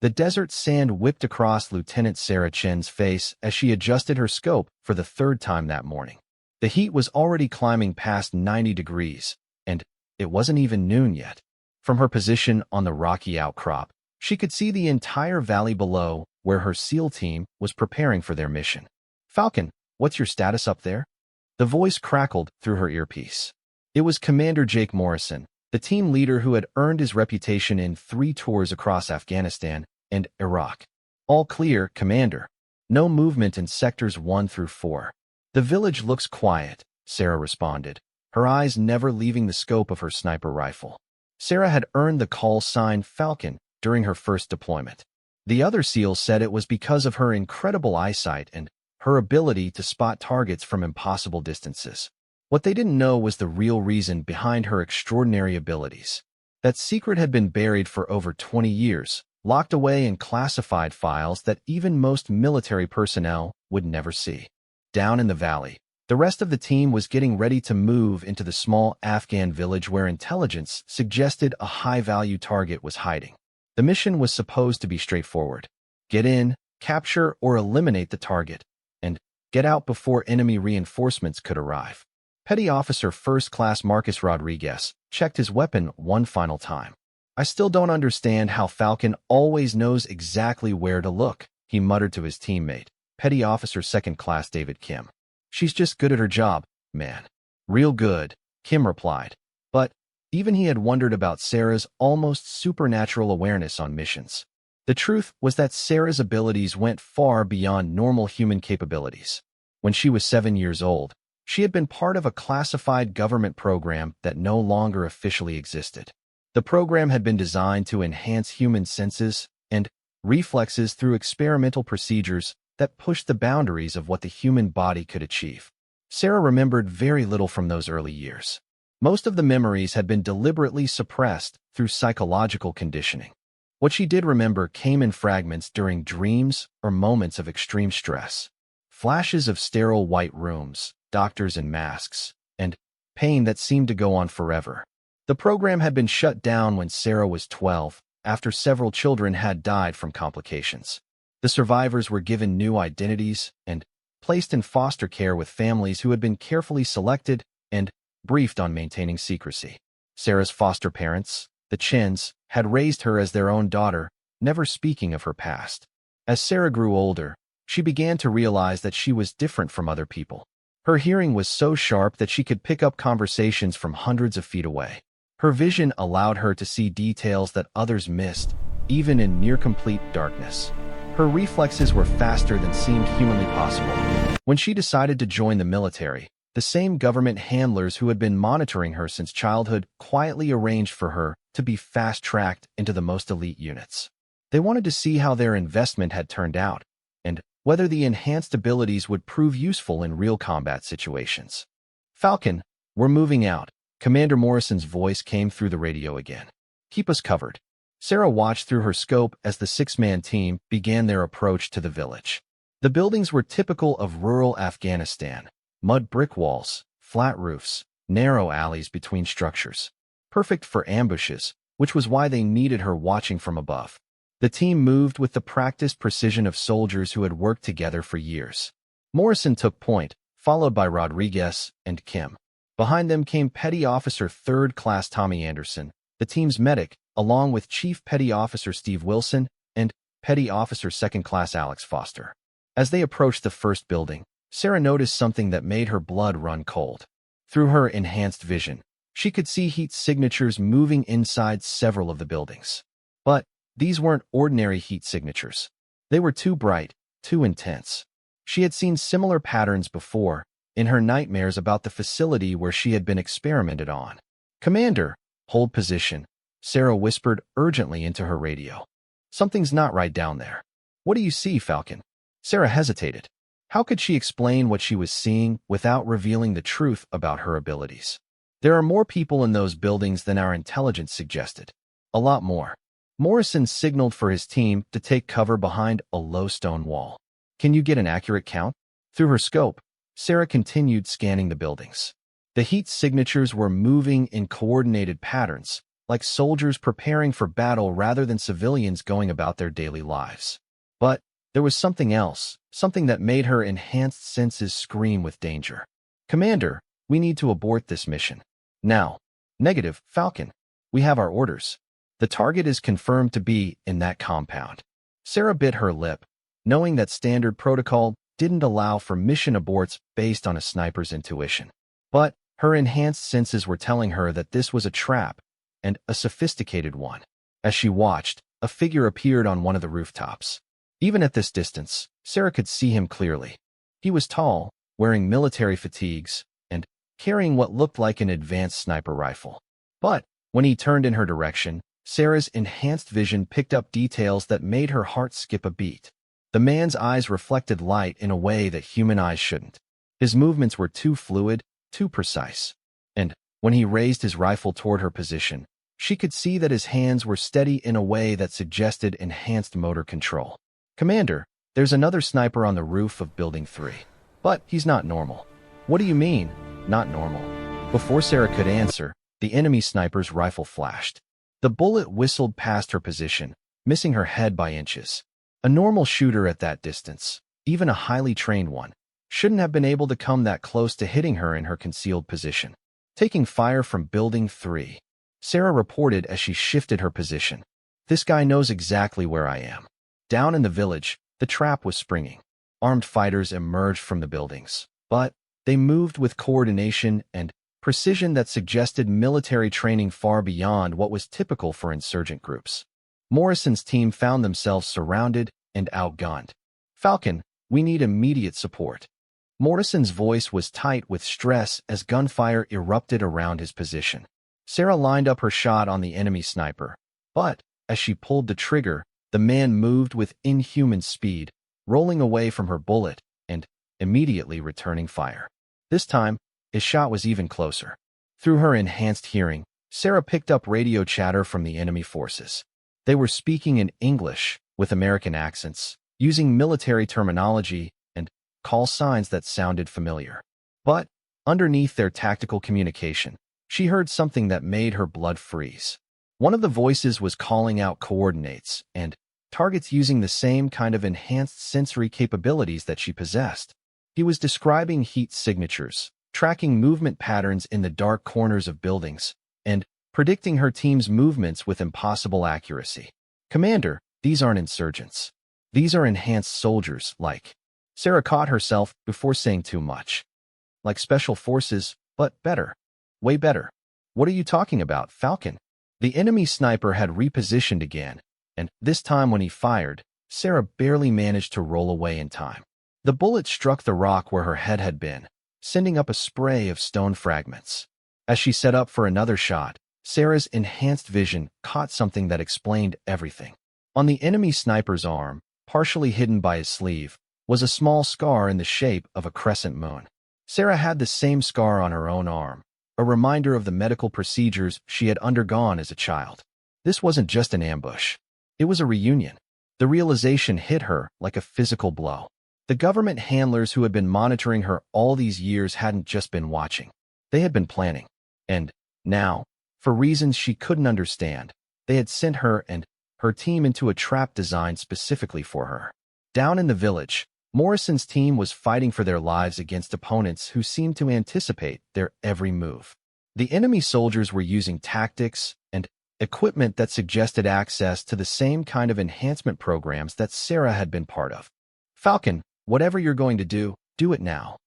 The desert sand whipped across Lieutenant Sarah Chen's face as she adjusted her scope for the third time that morning. The heat was already climbing past 90 degrees, and it wasn't even noon yet. From her position on the rocky outcrop, she could see the entire valley below where her SEAL team was preparing for their mission. "Falcon, what's your status up there?" The voice crackled through her earpiece. It was Commander Jake Morrison, the team leader who had earned his reputation in 3 tours across Afghanistan and Iraq. "All clear, Commander. No movement in sectors 1 through 4. The village looks quiet," Sarah responded, her eyes never leaving the scope of her sniper rifle. Sarah had earned the call sign Falcon during her first deployment. The other SEALs said it was because of her incredible eyesight and her ability to spot targets from impossible distances. What they didn't know was the real reason behind her extraordinary abilities. That secret had been buried for over 20 years, locked away in classified files that even most military personnel would never see. Down in the valley, the rest of the team was getting ready to move into the small Afghan village where intelligence suggested a high-value target was hiding. The mission was supposed to be straightforward. Get in, capture or eliminate the target, and get out before enemy reinforcements could arrive. Petty Officer First Class Marcus Rodriguez checked his weapon one final time. "I still don't understand how Falcon always knows exactly where to look," he muttered to his teammate, Petty Officer Second Class David Kim. "She's just good at her job, man." "Real good," Kim replied. But even he had wondered about Sarah's almost supernatural awareness on missions. The truth was that Sarah's abilities went far beyond normal human capabilities. When she was 7 years old, she had been part of a classified government program that no longer officially existed. The program had been designed to enhance human senses and reflexes through experimental procedures that pushed the boundaries of what the human body could achieve. Sarah remembered very little from those early years. Most of the memories had been deliberately suppressed through psychological conditioning. What she did remember came in fragments during dreams or moments of extreme stress. Flashes of sterile white rooms, doctors in masks, and pain that seemed to go on forever. The program had been shut down when Sarah was 12, after several children had died from complications. The survivors were given new identities and placed in foster care with families who had been carefully selected and briefed on maintaining secrecy. Sarah's foster parents, the Chens, had raised her as their own daughter, never speaking of her past. As Sarah grew older, she began to realize that she was different from other people. Her hearing was so sharp that she could pick up conversations from hundreds of feet away. Her vision allowed her to see details that others missed, even in near-complete darkness. Her reflexes were faster than seemed humanly possible. When she decided to join the military, the same government handlers who had been monitoring her since childhood quietly arranged for her to be fast-tracked into the most elite units. They wanted to see how their investment had turned out, and whether the enhanced abilities would prove useful in real combat situations. "Falcon, we're moving out," Commander Morrison's voice came through the radio again. "Keep us covered." Sarah watched through her scope as the 6-man team began their approach to the village. The buildings were typical of rural Afghanistan: mud brick walls, flat roofs, narrow alleys between structures. Perfect for ambushes, which was why they needed her watching from above. The team moved with the practiced precision of soldiers who had worked together for years. Morrison took point, followed by Rodriguez and Kim. Behind them came Petty Officer Third Class Tommy Anderson, the team's medic, along with Chief Petty Officer Steve Wilson and Petty Officer Second Class Alex Foster. As they approached the first building, Sarah noticed something that made her blood run cold. Through her enhanced vision, she could see heat signatures moving inside several of the buildings. But these weren't ordinary heat signatures. They were too bright, too intense. She had seen similar patterns before, in her nightmares about the facility where she had been experimented on. "Commander, hold position," Sarah whispered urgently into her radio. "Something's not right down there." "What do you see, Falcon?" Sarah hesitated. How could she explain what she was seeing without revealing the truth about her abilities? "There are more people in those buildings than our intelligence suggested. A lot more." Morrison signaled for his team to take cover behind a low stone wall. "Can you get an accurate count?" Through her scope, Sarah continued scanning the buildings. The heat signatures were moving in coordinated patterns, like soldiers preparing for battle rather than civilians going about their daily lives. But there was something else, something that made her enhanced senses scream with danger. "Commander, we need to abort this mission. Now." "Negative, Falcon. We have our orders. The target is confirmed to be in that compound." Sarah bit her lip, knowing that standard protocol didn't allow for mission aborts based on a sniper's intuition. But her enhanced senses were telling her that this was a trap, and a sophisticated one. As she watched, a figure appeared on one of the rooftops. Even at this distance, Sarah could see him clearly. He was tall, wearing military fatigues, and carrying what looked like an advanced sniper rifle. But when he turned in her direction, Sarah's enhanced vision picked up details that made her heart skip a beat. The man's eyes reflected light in a way that human eyes shouldn't. His movements were too fluid, too precise. And when he raised his rifle toward her position, she could see that his hands were steady in a way that suggested enhanced motor control. "Commander, there's another sniper on the roof of Building 3. But he's not normal." "What do you mean, not normal?" Before Sarah could answer, the enemy sniper's rifle flashed. The bullet whistled past her position, missing her head by inches. A normal shooter at that distance, even a highly trained one, shouldn't have been able to come that close to hitting her in her concealed position. "Taking fire from Building 3. Sarah reported as she shifted her position. "This guy knows exactly where I am." Down in the village, the trap was springing. Armed fighters emerged from the buildings, but they moved with coordination and precision that suggested military training far beyond what was typical for insurgent groups. Morrison's team found themselves surrounded and outgunned. "Falcon, we need immediate support." Morrison's voice was tight with stress as gunfire erupted around his position. Sarah lined up her shot on the enemy sniper, but as she pulled the trigger, the man moved with inhuman speed, rolling away from her bullet and immediately returning fire. This time, his shot was even closer. Through her enhanced hearing, Sarah picked up radio chatter from the enemy forces. They were speaking in English with American accents, using military terminology and call signs that sounded familiar. But underneath their tactical communication, she heard something that made her blood freeze. One of the voices was calling out coordinates and targets using the same kind of enhanced sensory capabilities that she possessed. He was describing heat signatures, tracking movement patterns in the dark corners of buildings, and predicting her team's movements with impossible accuracy. "Commander, these aren't insurgents. These are enhanced soldiers, like..." Sarah caught herself before saying too much. "Like special forces, but better. Way better." "What are you talking about, Falcon?" The enemy sniper had repositioned again, and this time when he fired, Sarah barely managed to roll away in time. The bullet struck the rock where her head had been, sending up a spray of stone fragments. As she set up for another shot, Sarah's enhanced vision caught something that explained everything. On the enemy sniper's arm, partially hidden by his sleeve, was a small scar in the shape of a crescent moon. Sarah had the same scar on her own arm, a reminder of the medical procedures she had undergone as a child. This wasn't just an ambush. It was a reunion. The realization hit her like a physical blow. The government handlers who had been monitoring her all these years hadn't just been watching. They had been planning. And now, for reasons she couldn't understand, they had sent her and her team into a trap designed specifically for her. Down in the village, Morrison's team was fighting for their lives against opponents who seemed to anticipate their every move. The enemy soldiers were using tactics and equipment that suggested access to the same kind of enhancement programs that Sarah had been part of. "Falcon, whatever you're going to do it now."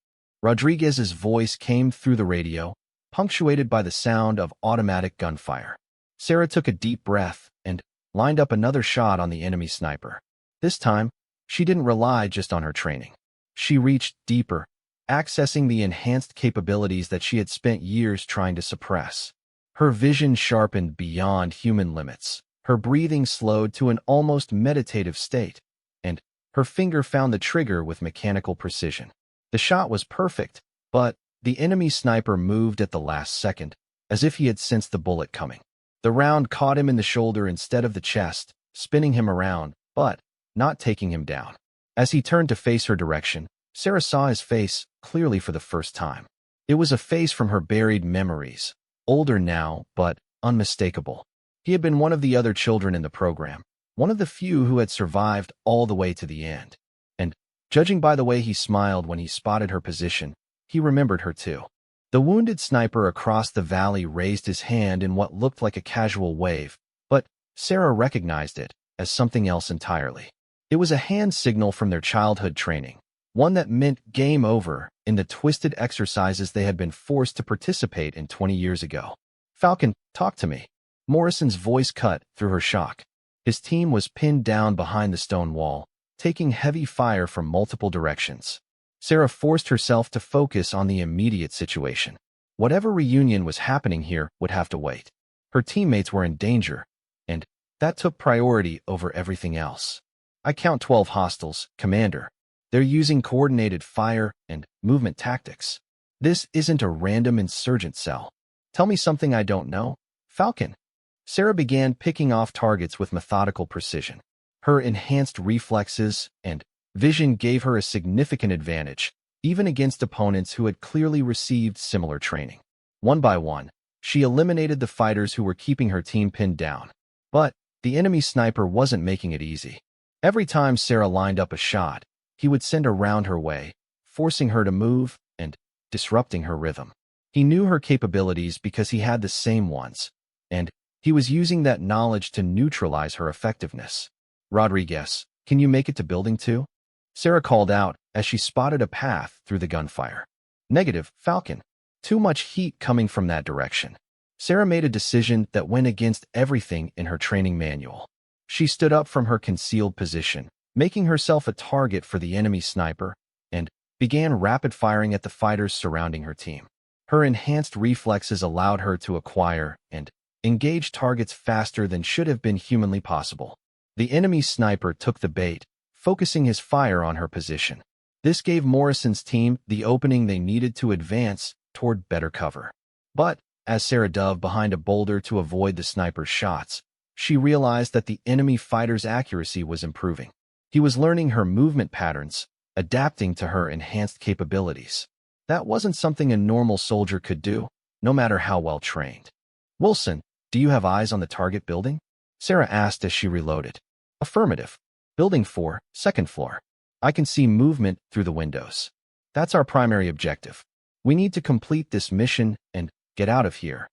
Rodriguez's voice came through the radio, punctuated by the sound of automatic gunfire. Sarah took a deep breath and lined up another shot on the enemy sniper. This time, she didn't rely just on her training. She reached deeper, accessing the enhanced capabilities that she had spent years trying to suppress. Her vision sharpened beyond human limits. Her breathing slowed to an almost meditative state, and her finger found the trigger with mechanical precision. The shot was perfect, but the enemy sniper moved at the last second, as if he had sensed the bullet coming. The round caught him in the shoulder instead of the chest, spinning him around, but not taking him down. As he turned to face her direction, Sarah saw his face clearly for the first time. It was a face from her buried memories, older now, but unmistakable. He had been one of the other children in the program, one of the few who had survived all the way to the end. And, judging by the way he smiled when he spotted her position, he remembered her too. The wounded sniper across the valley raised his hand in what looked like a casual wave, but Sarah recognized it as something else entirely. It was a hand signal from their childhood training, one that meant game over in the twisted exercises they had been forced to participate in 20 years ago. "Falcon, talk to me." Morrison's voice cut through her shock. His team was pinned down behind the stone wall, taking heavy fire from multiple directions. Sarah forced herself to focus on the immediate situation. Whatever reunion was happening here would have to wait. Her teammates were in danger, and that took priority over everything else. "I count 12 hostiles, Commander. They're using coordinated fire and movement tactics. This isn't a random insurgent cell. Tell me something I don't know, Falcon." Sarah began picking off targets with methodical precision. Her enhanced reflexes and vision gave her a significant advantage, even against opponents who had clearly received similar training. One by one, she eliminated the fighters who were keeping her team pinned down. But the enemy sniper wasn't making it easy. Every time Sarah lined up a shot, he would send a round her way, forcing her to move and disrupting her rhythm. He knew her capabilities because he had the same ones, and he was using that knowledge to neutralize her effectiveness. "Rodriguez, can you make it to Building 2? Sarah called out as she spotted a path through the gunfire. "Negative, Falcon. Too much heat coming from that direction." Sarah made a decision that went against everything in her training manual. She stood up from her concealed position, making herself a target for the enemy sniper, and began rapid firing at the fighters surrounding her team. Her enhanced reflexes allowed her to acquire and engage targets faster than should have been humanly possible. The enemy sniper took the bait, focusing his fire on her position. This gave Morrison's team the opening they needed to advance toward better cover. But as Sarah dove behind a boulder to avoid the sniper's shots, she realized that the enemy fighter's accuracy was improving. He was learning her movement patterns, adapting to her enhanced capabilities. That wasn't something a normal soldier could do, no matter how well trained. "Wilson, do you have eyes on the target building?" Sarah asked as she reloaded. "Affirmative. Building 4, second floor. I can see movement through the windows. That's our primary objective. We need to complete this mission and get out of here."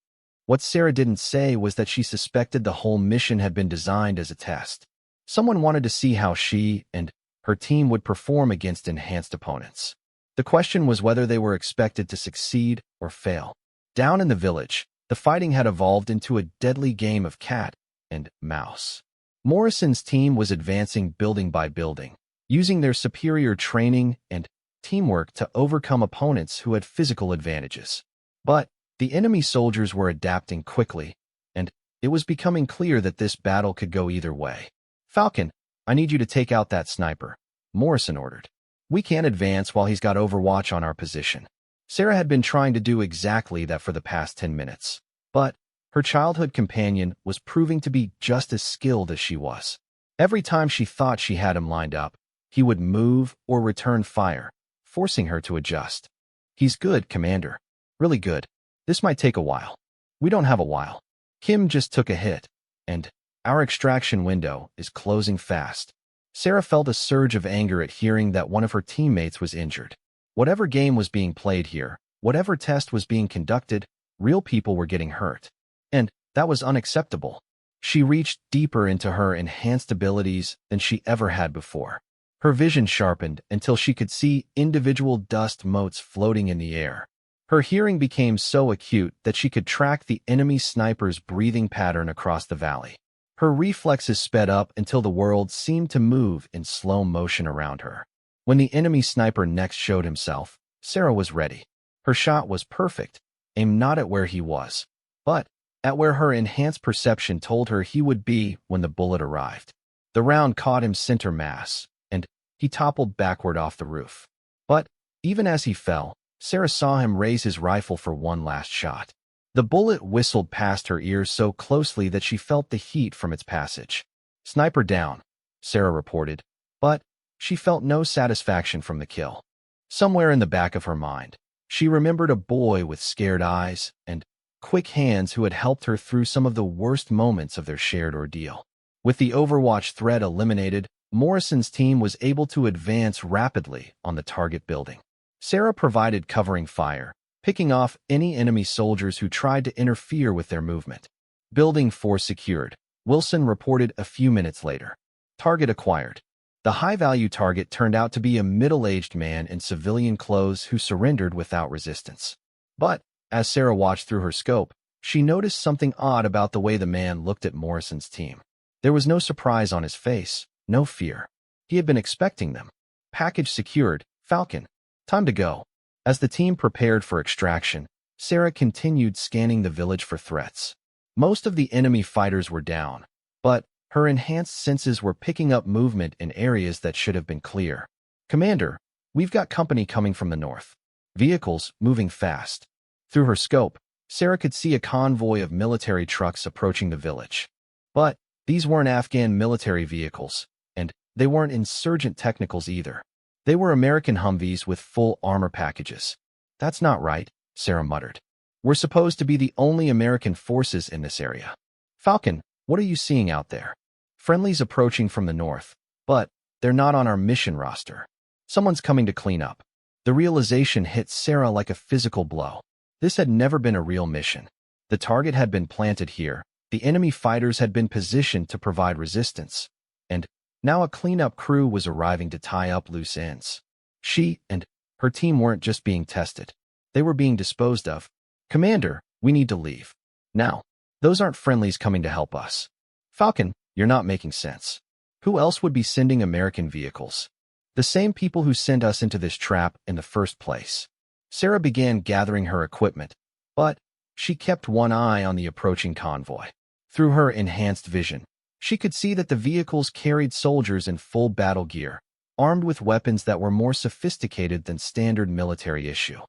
What Sarah didn't say was that she suspected the whole mission had been designed as a test. Someone wanted to see how she and her team would perform against enhanced opponents. The question was whether they were expected to succeed or fail. Down in the village, the fighting had evolved into a deadly game of cat and mouse. Morrison's team was advancing building by building, using their superior training and teamwork to overcome opponents who had physical advantages. But the enemy soldiers were adapting quickly, and it was becoming clear that this battle could go either way. "Falcon, I need you to take out that sniper," Morrison ordered. "We can't advance while he's got Overwatch on our position." Sarah had been trying to do exactly that for the past 10 minutes, but her childhood companion was proving to be just as skilled as she was. Every time she thought she had him lined up, he would move or return fire, forcing her to adjust. "He's good, Commander. Really good. This might take a while." "We don't have a while. Kim just took a hit, and our extraction window is closing fast." Sarah felt a surge of anger at hearing that one of her teammates was injured. Whatever game was being played here, whatever test was being conducted, real people were getting hurt. And that was unacceptable. She reached deeper into her enhanced abilities than she ever had before. Her vision sharpened until she could see individual dust motes floating in the air. Her hearing became so acute that she could track the enemy sniper's breathing pattern across the valley. Her reflexes sped up until the world seemed to move in slow motion around her. When the enemy sniper next showed himself, Sarah was ready. Her shot was perfect, aimed not at where he was, but at where her enhanced perception told her he would be when the bullet arrived. The round caught him center mass, and he toppled backward off the roof. But even as he fell, Sarah saw him raise his rifle for one last shot. The bullet whistled past her ears so closely that she felt the heat from its passage. "Sniper down," Sarah reported, but she felt no satisfaction from the kill. Somewhere in the back of her mind, she remembered a boy with scared eyes and quick hands who had helped her through some of the worst moments of their shared ordeal. With the Overwatch threat eliminated, Morrison's team was able to advance rapidly on the target building. Sarah provided covering fire, picking off any enemy soldiers who tried to interfere with their movement. Building 4 secured, Wilson reported a few minutes later. Target acquired. The high-value target turned out to be a middle-aged man in civilian clothes who surrendered without resistance. But, as Sarah watched through her scope, she noticed something odd about the way the man looked at Morrison's team. There was no surprise on his face, no fear. He had been expecting them. Package secured, Falcon. Time to go. As the team prepared for extraction, Sarah continued scanning the village for threats. Most of the enemy fighters were down, but her enhanced senses were picking up movement in areas that should have been clear. Commander, we've got company coming from the north. Vehicles moving fast. Through her scope, Sarah could see a convoy of military trucks approaching the village. But these weren't Afghan military vehicles, and they weren't insurgent technicals either. They were American Humvees with full armor packages. That's not right, Sarah muttered. We're supposed to be the only American forces in this area. Falcon, what are you seeing out there? Friendlies approaching from the north, but they're not on our mission roster. Someone's coming to clean up. The realization hit Sarah like a physical blow. This had never been a real mission. The target had been planted here, the enemy fighters had been positioned to provide resistance, and now a cleanup crew was arriving to tie up loose ends. She and her team weren't just being tested. They were being disposed of. Commander, we need to leave. Now, those aren't friendlies coming to help us. Falcon, you're not making sense. Who else would be sending American vehicles? The same people who sent us into this trap in the first place. Sarah began gathering her equipment, but she kept one eye on the approaching convoy. Through her enhanced vision, she could see that the vehicles carried soldiers in full battle gear, armed with weapons that were more sophisticated than standard military issue.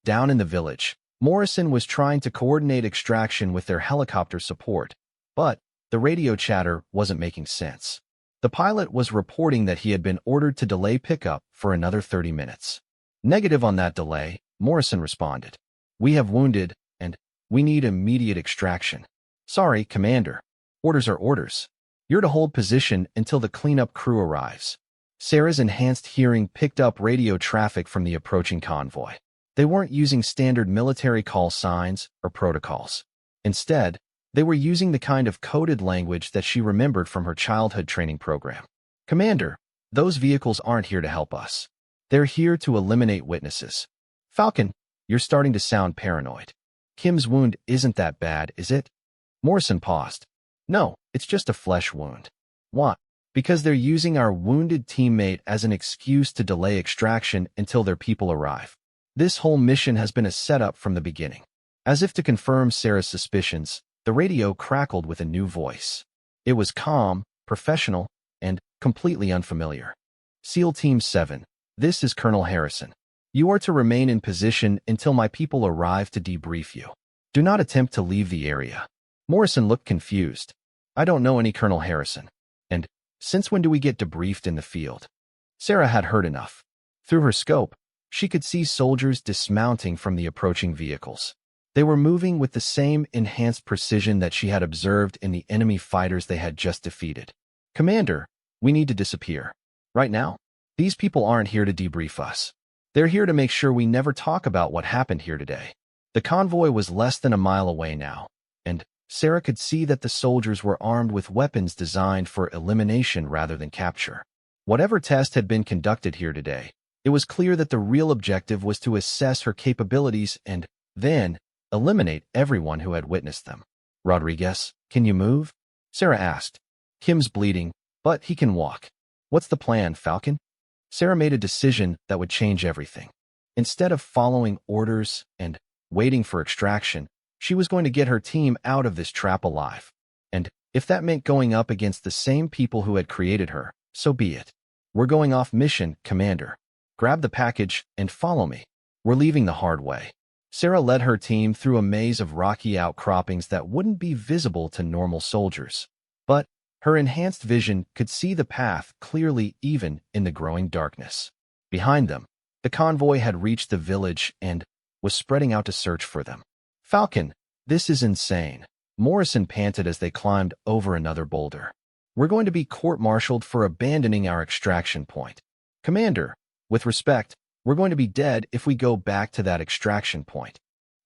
Down in the village, Morrison was trying to coordinate extraction with their helicopter support, but the radio chatter wasn't making sense. The pilot was reporting that he had been ordered to delay pickup for another 30 minutes. Negative on that delay, Morrison responded. We have wounded, and we need immediate extraction. Sorry, Commander. Orders are orders. You're to hold position until the cleanup crew arrives. Sarah's enhanced hearing picked up radio traffic from the approaching convoy. They weren't using standard military call signs or protocols. Instead, they were using the kind of coded language that she remembered from her childhood training program. Commander, those vehicles aren't here to help us. They're here to eliminate witnesses. Falcon, you're starting to sound paranoid. Kim's wound isn't that bad, is it? Morrison paused. No, it's just a flesh wound. What? Because they're using our wounded teammate as an excuse to delay extraction until their people arrive. This whole mission has been a setup from the beginning. As if to confirm Sarah's suspicions, the radio crackled with a new voice. It was calm, professional, and completely unfamiliar. SEAL Team 7, this is Colonel Harrison. You are to remain in position until my people arrive to debrief you. Do not attempt to leave the area. Morrison looked confused. I don't know any Colonel Harrison. And since when do we get debriefed in the field? Sarah had heard enough. Through her scope, she could see soldiers dismounting from the approaching vehicles. They were moving with the same enhanced precision that she had observed in the enemy fighters they had just defeated. Commander, we need to disappear. Right now. These people aren't here to debrief us. They're here to make sure we never talk about what happened here today. The convoy was less than a mile away now, and Sarah could see that the soldiers were armed with weapons designed for elimination rather than capture. Whatever test had been conducted here today, it was clear that the real objective was to assess her capabilities and, then, eliminate everyone who had witnessed them. Rodriguez, can you move? Sarah asked. Kim's bleeding, but he can walk. What's the plan, Falcon? Sarah made a decision that would change everything. Instead of following orders and waiting for extraction, she was going to get her team out of this trap alive. And if that meant going up against the same people who had created her, so be it. We're going off mission, Commander. Grab the package and follow me. We're leaving the hard way. Sarah led her team through a maze of rocky outcroppings that wouldn't be visible to normal soldiers. But her enhanced vision could see the path clearly even in the growing darkness. Behind them, the convoy had reached the village and was spreading out to search for them. Falcon, This is insane. Morrison panted as they climbed over another boulder. We're going to be court-martialed for abandoning our extraction point. Commander, with respect, we're going to be dead if we go back to that extraction point.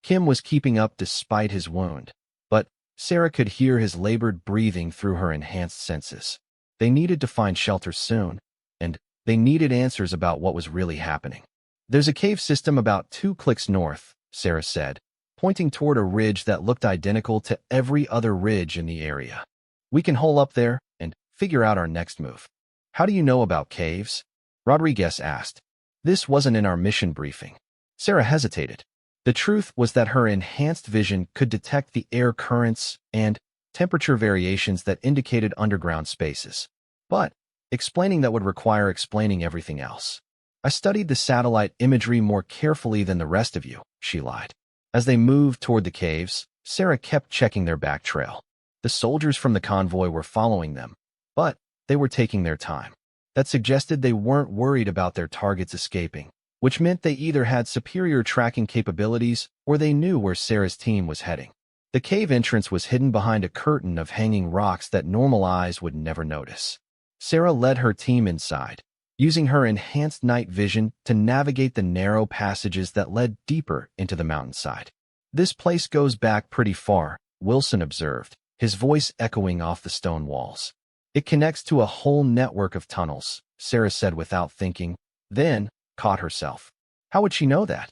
Kim was keeping up despite his wound, but Sarah could hear his labored breathing through her enhanced senses. They needed to find shelter soon, and they needed answers about what was really happening. There's a cave system about 2 clicks north, Sarah said, pointing toward a ridge that looked identical to every other ridge in the area. We can hole up there and figure out our next move. How do you know about caves? Rodriguez asked. This wasn't in our mission briefing. Sarah hesitated. The truth was that her enhanced vision could detect the air currents and temperature variations that indicated underground spaces. But explaining that would require explaining everything else. I studied the satellite imagery more carefully than the rest of you, she lied. As they moved toward the caves, Sarah kept checking their back trail. The soldiers from the convoy were following them, but they were taking their time. That suggested they weren't worried about their targets escaping, which meant they either had superior tracking capabilities or they knew where Sarah's team was heading. The cave entrance was hidden behind a curtain of hanging rocks that normal eyes would never notice. Sarah led her team inside, using her enhanced night vision to navigate the narrow passages that led deeper into the mountainside. This place goes back pretty far, Wilson observed, his voice echoing off the stone walls. It connects to a whole network of tunnels, Sarah said without thinking, then caught herself. How would she know that?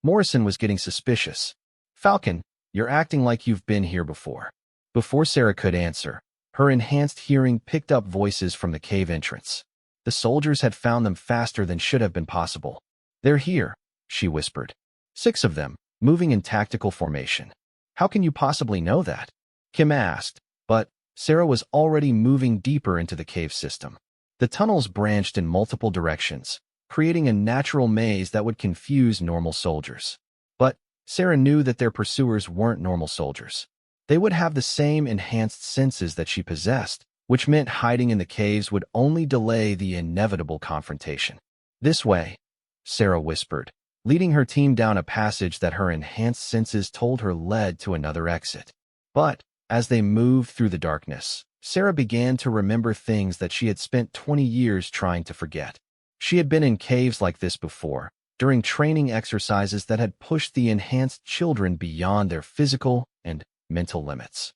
Morrison was getting suspicious. Falcon, you're acting like you've been here before. Before Sarah could answer, her enhanced hearing picked up voices from the cave entrance. The soldiers had found them faster than should have been possible. They're here, she whispered. 6 of them, moving in tactical formation. How can you possibly know that? Kim asked, but Sarah was already moving deeper into the cave system. The tunnels branched in multiple directions, creating a natural maze that would confuse normal soldiers. But Sarah knew that their pursuers weren't normal soldiers. They would have the same enhanced senses that she possessed, which meant hiding in the caves would only delay the inevitable confrontation. This way, Sarah whispered, leading her team down a passage that her enhanced senses told her led to another exit. But as they moved through the darkness, Sarah began to remember things that she had spent 20 years trying to forget. She had been in caves like this before, during training exercises that had pushed the enhanced children beyond their physical and mental limits.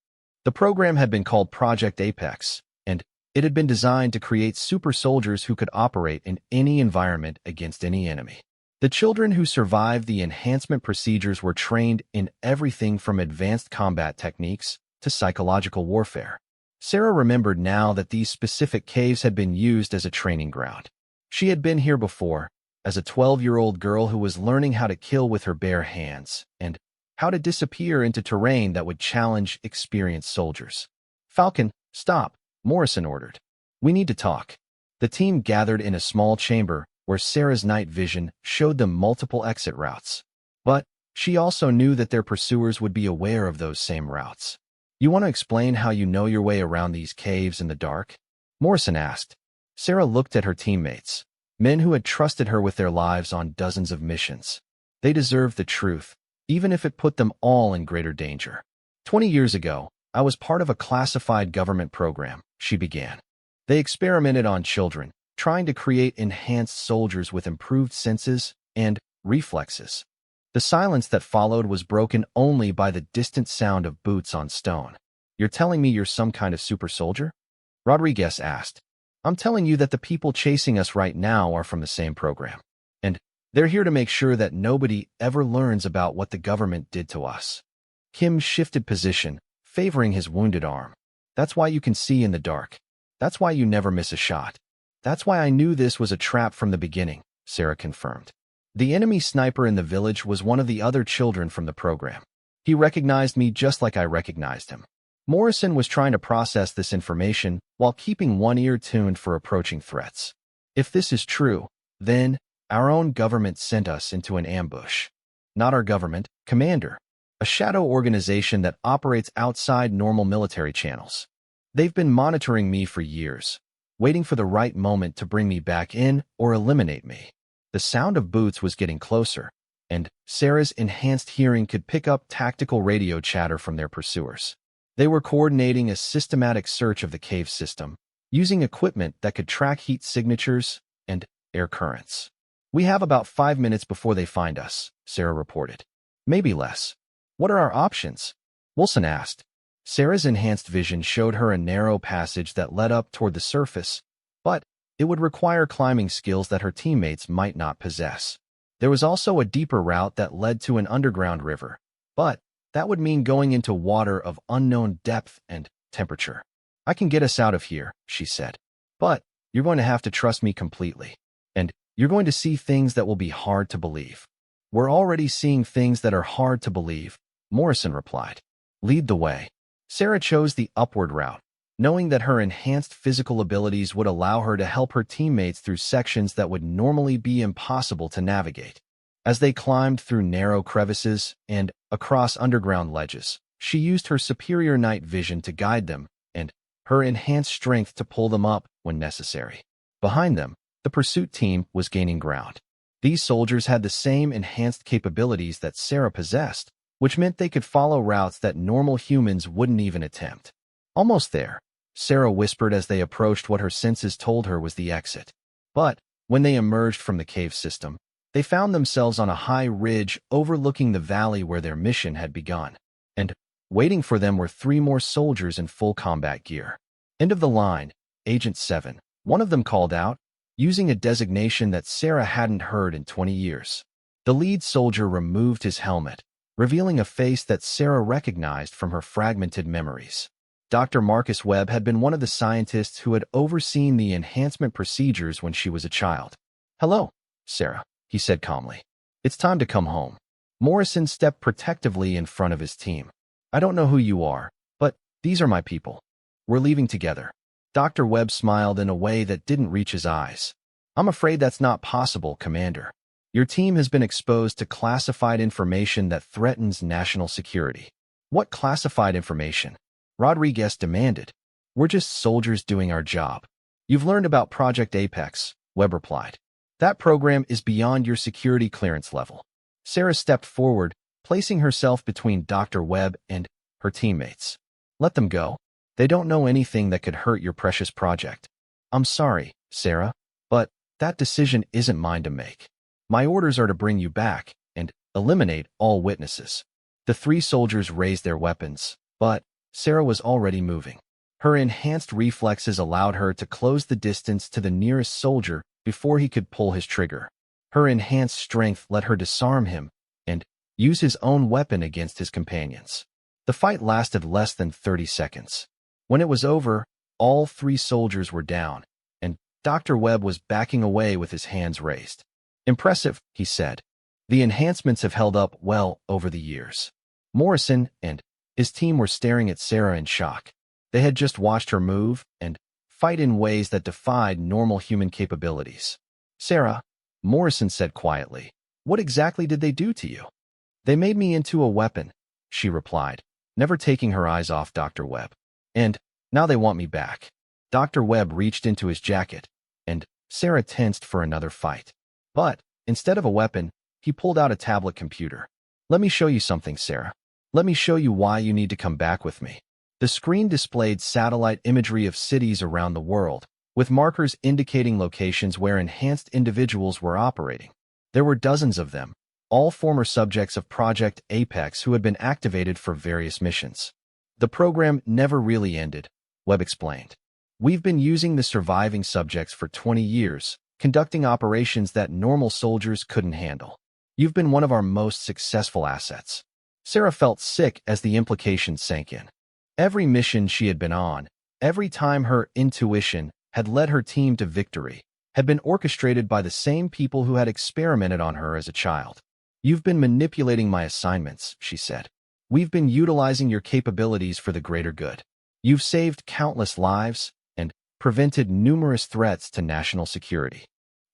The program had been called Project Apex, and it had been designed to create super soldiers who could operate in any environment against any enemy. The children who survived the enhancement procedures were trained in everything from advanced combat techniques to psychological warfare. Sarah remembered now that these specific caves had been used as a training ground. She had been here before, as a 12-year-old girl who was learning how to kill with her bare hands and how to disappear into terrain that would challenge experienced soldiers. Falcon, stop, Morrison ordered. We need to talk. The team gathered in a small chamber where Sarah's night vision showed them multiple exit routes. But she also knew that their pursuers would be aware of those same routes. You want to explain how you know your way around these caves in the dark? Morrison asked. Sarah looked at her teammates, men who had trusted her with their lives on dozens of missions. They deserved the truth, even if it put them all in greater danger. 20 years ago, I was part of a classified government program, she began. They experimented on children, trying to create enhanced soldiers with improved senses and reflexes. The silence that followed was broken only by the distant sound of boots on stone. You're telling me you're some kind of super soldier? Rodriguez asked. I'm telling you that the people chasing us right now are from the same program. And they're here to make sure that nobody ever learns about what the government did to us. Kim shifted position, favoring his wounded arm. That's why you can see in the dark. That's why you never miss a shot. That's why I knew this was a trap from the beginning, Sarah confirmed. The enemy sniper in the village was one of the other children from the program. He recognized me just like I recognized him. Morrison was trying to process this information while keeping one ear tuned for approaching threats. If this is true, then our own government sent us into an ambush. Not our government, Commander. A shadow organization that operates outside normal military channels. They've been monitoring me for years, waiting for the right moment to bring me back in or eliminate me. The sound of boots was getting closer, and Sarah's enhanced hearing could pick up tactical radio chatter from their pursuers. They were coordinating a systematic search of the cave system, using equipment that could track heat signatures and air currents. "We have about 5 minutes before they find us," Sarah reported. "Maybe less." "What are our options?" Wilson asked. Sarah's enhanced vision showed her a narrow passage that led up toward the surface, but it would require climbing skills that her teammates might not possess. There was also a deeper route that led to an underground river, but that would mean going into water of unknown depth and temperature. "I can get us out of here," she said, "but you're going to have to trust me completely. And you're going to see things that will be hard to believe." "We're already seeing things that are hard to believe," Morrison replied. "Lead the way." Sarah chose the upward route, knowing that her enhanced physical abilities would allow her to help her teammates through sections that would normally be impossible to navigate. As they climbed through narrow crevices and across underground ledges, she used her superior night vision to guide them and her enhanced strength to pull them up when necessary. Behind them, the pursuit team was gaining ground. These soldiers had the same enhanced capabilities that Sarah possessed, which meant they could follow routes that normal humans wouldn't even attempt. "Almost there," Sarah whispered as they approached what her senses told her was the exit. But when they emerged from the cave system, they found themselves on a high ridge overlooking the valley where their mission had begun. And waiting for them were 3 more soldiers in full combat gear. "End of the line, Agent 7, one of them called out, using a designation that Sarah hadn't heard in 20 years. The lead soldier removed his helmet, revealing a face that Sarah recognized from her fragmented memories. Dr. Marcus Webb had been one of the scientists who had overseen the enhancement procedures when she was a child. "Hello, Sarah," he said calmly. "It's time to come home." Morrison stepped protectively in front of his team. "I don't know who you are, but these are my people. We're leaving together." Dr. Webb smiled in a way that didn't reach his eyes. "I'm afraid that's not possible, Commander. Your team has been exposed to classified information that threatens national security." "What classified information?" Rodriguez demanded. "We're just soldiers doing our job." "You've learned about Project Apex," Webb replied. "That program is beyond your security clearance level." Sarah stepped forward, placing herself between Dr. Webb and her teammates. "Let them go. They don't know anything that could hurt your precious project." "I'm sorry, Sarah, but that decision isn't mine to make. My orders are to bring you back and eliminate all witnesses." The 3 soldiers raised their weapons, but Sarah was already moving. Her enhanced reflexes allowed her to close the distance to the nearest soldier before he could pull his trigger. Her enhanced strength let her disarm him and use his own weapon against his companions. The fight lasted less than 30 seconds. When it was over, all 3 soldiers were down, and Dr. Webb was backing away with his hands raised. "Impressive," he said. "The enhancements have held up well over the years." Morrison and his team were staring at Sarah in shock. They had just watched her move and fight in ways that defied normal human capabilities. "Sarah," Morrison said quietly, "what exactly did they do to you?" "They made me into a weapon," she replied, never taking her eyes off Dr. Webb. "And now they want me back." Dr. Webb reached into his jacket, and Sarah tensed for another fight. But instead of a weapon, he pulled out a tablet computer. "Let me show you something, Sarah. Let me show you why you need to come back with me." The screen displayed satellite imagery of cities around the world, with markers indicating locations where enhanced individuals were operating. There were dozens of them, all former subjects of Project Apex who had been activated for various missions. "The program never really ended," Webb explained. "We've been using the surviving subjects for 20 years, conducting operations that normal soldiers couldn't handle. You've been one of our most successful assets." Sarah felt sick as the implications sank in. Every mission she had been on, every time her intuition had led her team to victory, had been orchestrated by the same people who had experimented on her as a child. "You've been manipulating my assignments," she said. "We've been utilizing your capabilities for the greater good. You've saved countless lives and prevented numerous threats to national security.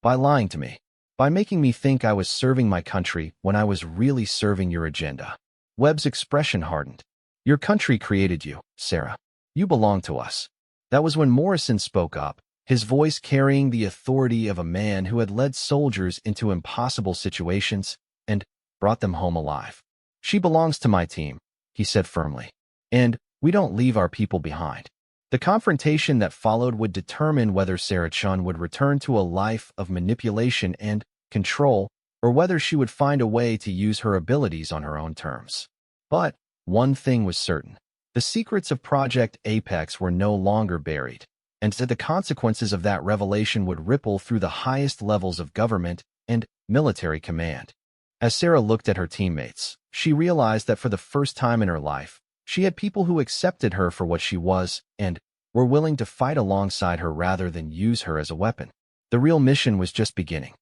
By lying to me. By making me think I was serving my country when I was really serving your agenda." Webb's expression hardened. "Your country created you, Sarah. You belong to us." That was when Morrison spoke up, his voice carrying the authority of a man who had led soldiers into impossible situations and brought them home alive. She belongs to my team, he said firmly. And we don't leave our people behind. The confrontation that followed would determine whether Sarah Chun would return to a life of manipulation and control, or whether she would find a way to use her abilities on her own terms. But one thing was certain. The secrets of Project Apex were no longer buried, and that the consequences of that revelation would ripple through the highest levels of government and military command. As Sarah looked at her teammates, she realized that for the first time in her life, she had people who accepted her for what she was and were willing to fight alongside her rather than use her as a weapon. The real mission was just beginning.